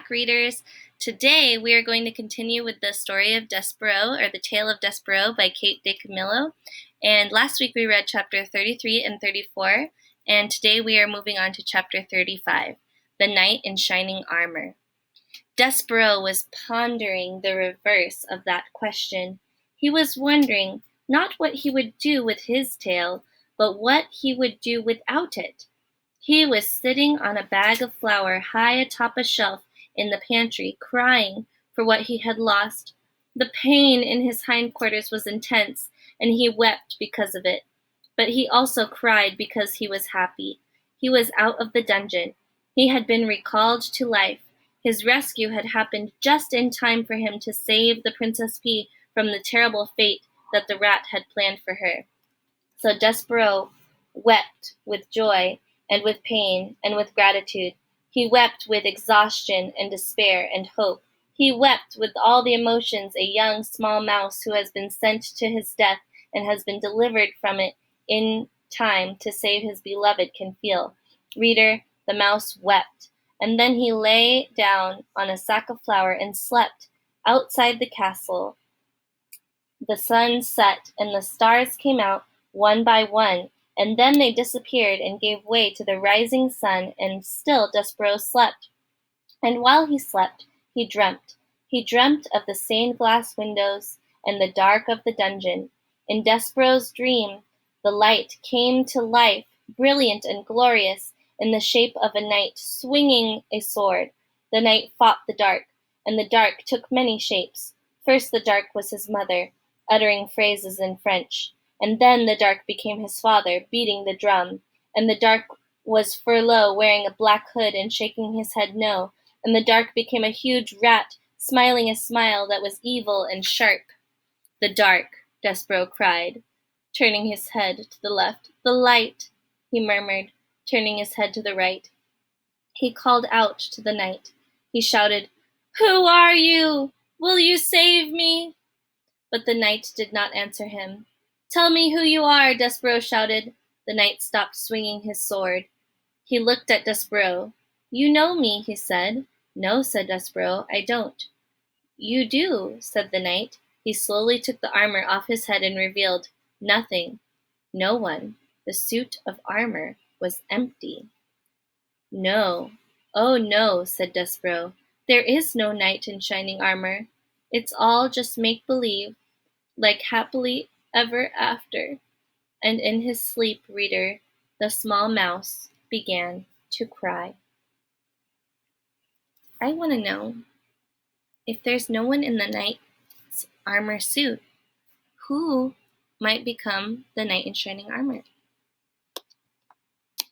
back, readers. Today we are going to continue with the story of Despereaux, or the Tale of Despereaux by Kate DiCamillo. And last week we read chapter 33 and 34, and today we are moving on to chapter 35, The Knight in Shining Armor. Despereaux was pondering the reverse of that question. He was wondering not what he would do with his tail, but what he would do without it. He was sitting on a bag of flour high atop a shelf in the pantry, crying for what he had lost. The pain in his hindquarters was intense, and he wept because of it. But he also cried because he was happy. He was out of the dungeon. He had been recalled to life. His rescue had happened just in time for him to save the Princess P from the terrible fate that the rat had planned for her. So Despereaux wept with joy and with pain and with gratitude. He wept with exhaustion and despair and hope. He wept with all the emotions a young small mouse who has been sent to his death and has been delivered from it in time to save his beloved can feel. Reader, the mouse wept, and then he lay down on a sack of flour and slept. Outside the castle, the sun set and the stars came out one by one, and then they disappeared and gave way to the rising sun, and still Despereaux slept. And while he slept, he dreamt. He dreamt of the stained glass windows and the dark of the dungeon. In Despereaux's dream, the light came to life, brilliant and glorious, in the shape of a knight swinging a sword. The knight fought the dark, and the dark took many shapes. First the dark was his mother, uttering phrases in French. And then the dark became his father, beating the drum. And the dark was Furlough, wearing a black hood and shaking his head no. And the dark became a huge rat, smiling a smile that was evil and sharp. The dark, Despereaux cried, turning his head to the left. The light, he murmured, turning his head to the right. He called out to the knight. He shouted, "Who are you? Will you save me?" But the knight did not answer him. "Tell me who you are," Despereaux shouted. The knight stopped swinging his sword. He looked at Despereaux. "You know me," he said. "No," said Despereaux, "I don't." "You do," said the knight. He slowly took the armor off his head and revealed nothing, no one. The suit of armor was empty. "No, oh no," said Despereaux. "There is no knight in shining armor. It's all just make-believe, like happily ever after." And in his sleep, reader, the small mouse began to cry. I want to know, if there's no one in the knight's armor suit, who might become the knight in shining armor?